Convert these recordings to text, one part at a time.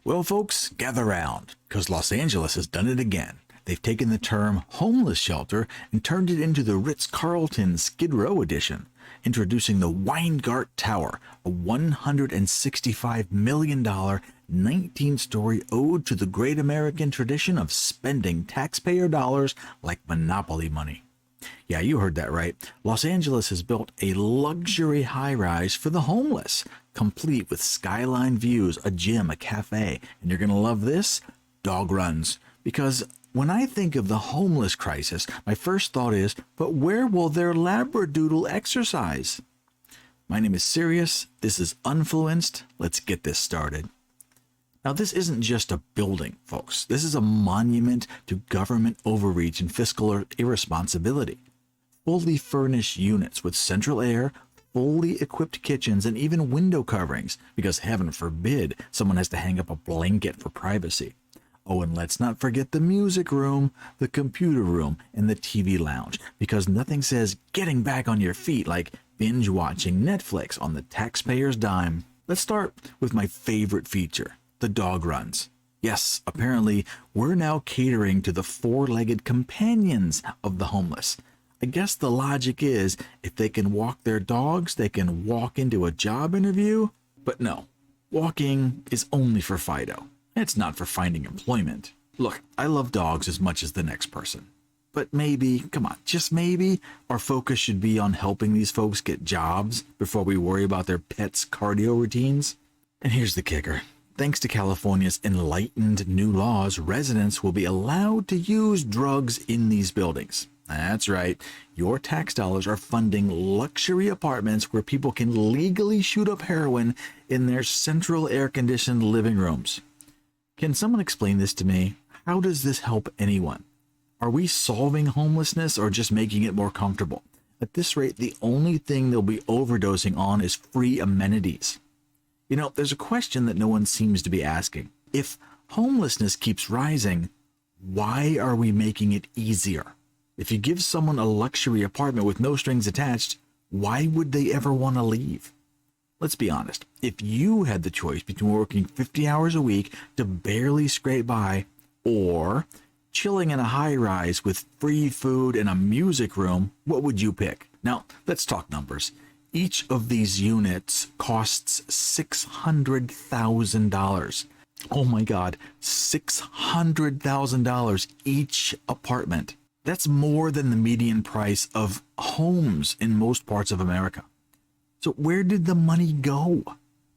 Well, folks, gather round, because Los Angeles has done it again. They've taken the term homeless shelter and turned it into the Ritz-Carlton Skid Row edition, introducing the Weingart Tower, a $165 million 19-story ode to the great American tradition of spending taxpayer dollars like monopoly money. Yeah, you heard that right. Los Angeles has built a luxury high-rise for the homeless, complete with skyline views, a gym, a cafe, and you're going to love this, dog runs. Because when I think of the homeless crisis, my first thought is, but where will their Labradoodle exercise? My name is Sirius. This is Unfluenced. Let's get this started. Now, this isn't just a building, folks. This is a monument to government overreach and fiscal irresponsibility. Fully furnished units with central air, fully equipped kitchens, and even window coverings, because heaven forbid someone has to hang up a blanket for privacy. Oh, and let's not forget the music room, the computer room, and the TV lounge, because nothing says getting back on your feet like binge watching Netflix on the taxpayer's dime. Let's start with my favorite feature, the dog runs. Yes, apparently we're now catering to the four-legged companions of the homeless. I guess the logic is if they can walk their dogs, they can walk into a job interview. But no, walking is only for Fido. It's not for finding employment. Look, I love dogs as much as the next person. But maybe, come on, just maybe, our focus should be on helping these folks get jobs before we worry about their pets' cardio routines. And here's the kicker. Thanks to California's enlightened new laws, residents will be allowed to use drugs in these buildings. That's right. Your tax dollars are funding luxury apartments where people can legally shoot up heroin in their central air-conditioned living rooms. Can someone explain this to me? How does this help anyone? Are we solving homelessness or just making it more comfortable? At this rate, the only thing they'll be overdosing on is free amenities. You know, there's a question that no one seems to be asking. If homelessness keeps rising, why are we making it easier? If you give someone a luxury apartment with no strings attached, why would they ever want to leave? Let's be honest. If you had the choice between working 50 hours a week to barely scrape by or chilling in a high-rise with free food and a music room, what would you pick? Now, let's talk numbers. Each of these units costs $600,000. Oh my God, $600,000 each apartment. That's more than the median price of homes in most parts of America. So where did the money go?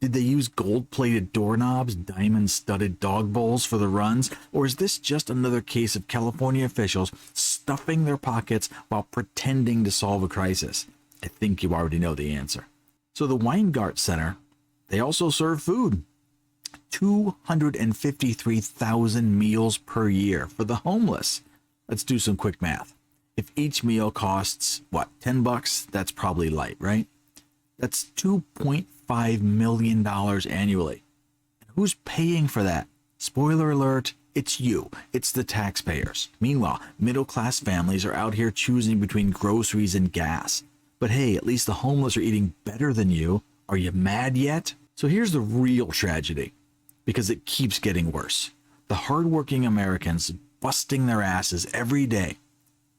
Did they use gold-plated doorknobs, diamond-studded dog bowls for the runs? Or is this just another case of California officials stuffing their pockets while pretending to solve a crisis? I think you already know the answer. So the Weingart Center, they also serve food. 253,000 meals per year for the homeless. Let's do some quick math. If each meal costs, what, $10? That's probably light, right? That's $2.5 million annually. And who's paying for that? Spoiler alert, it's you. It's the taxpayers. Meanwhile, middle-class families are out here choosing between groceries and gas. But hey, at least the homeless are eating better than you. Are you mad yet? So here's the real tragedy, because it keeps getting worse. The hardworking Americans busting their asses every day.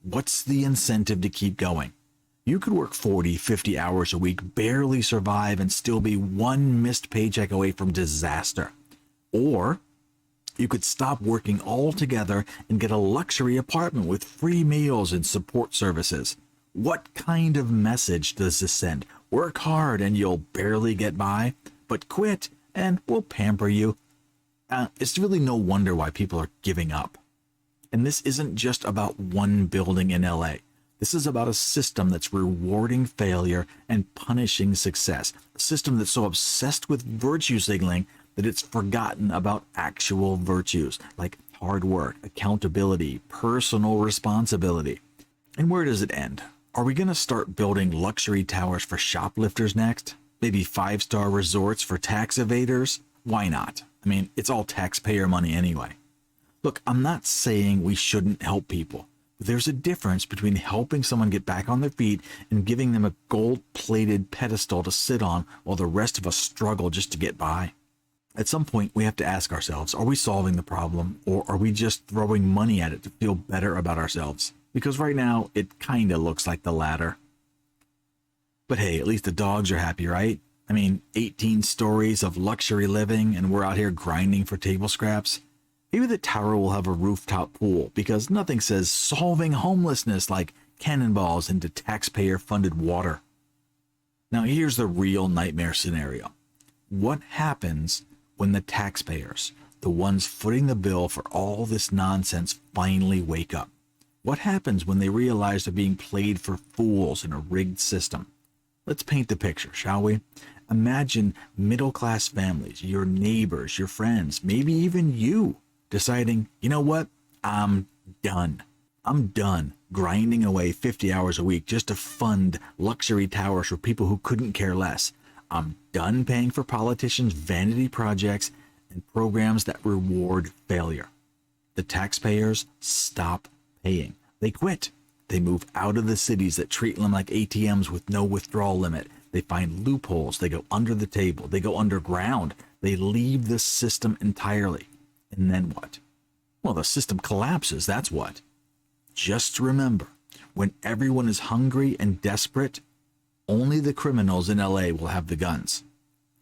What's the incentive to keep going? You could work 40, 50 hours a week, barely survive, and still be one missed paycheck away from disaster. Or you could stop working altogether and get a luxury apartment with free meals and support services. What kind of message does this send? Work hard and you'll barely get by, but quit and we'll pamper you. It's really no wonder why people are giving up. And this isn't just about one building in LA. This is about a system that's rewarding failure and punishing success. A system that's so obsessed with virtue signaling that it's forgotten about actual virtues like hard work, accountability, personal responsibility. And where does it end? Are we going to start building luxury towers for shoplifters next? Maybe 5-star resorts for tax evaders? Why not? I mean, it's all taxpayer money anyway. Look, I'm not saying we shouldn't help people. There's a difference between helping someone get back on their feet and giving them a gold-plated pedestal to sit on while the rest of us struggle just to get by. At some point, we have to ask ourselves, are we solving the problem, or are we just throwing money at it to feel better about ourselves? Because right now, it kinda looks like the latter. But hey, at least the dogs are happy, right? I mean, 18 stories of luxury living, and we're out here grinding for table scraps. Maybe the tower will have a rooftop pool, because nothing says solving homelessness like cannonballs into taxpayer-funded water. Now here's the real nightmare scenario. What happens when the taxpayers, the ones footing the bill for all this nonsense, finally wake up? What happens when they realize they're being played for fools in a rigged system? Let's paint the picture, shall we? Imagine middle-class families, your neighbors, your friends, maybe even you, deciding, you know what? I'm done. I'm done grinding away 50 hours a week just to fund luxury towers for people who couldn't care less. I'm done paying for politicians' vanity projects and programs that reward failure. The taxpayers stop paying. They quit. They move out of the cities that treat them like ATMs with no withdrawal limit. They find loopholes. They go under the table. They go underground. They leave the system entirely. And then what? Well, the system collapses, that's what. Just remember, when everyone is hungry and desperate, only the criminals in LA will have the guns.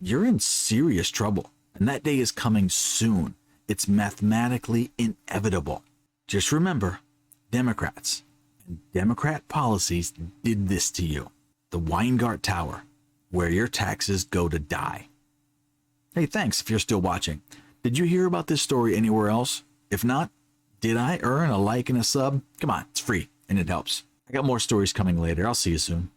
You're in serious trouble, and that day is coming soon. It's mathematically inevitable. Just remember, Democrats and Democrat policies did this to you. The Weingart Tower, where your taxes go to die. Hey, thanks if you're still watching. Did you hear about this story anywhere else? If not, did I earn a like and a sub? Come on, it's free and it helps. I got more stories coming later. I'll see you soon.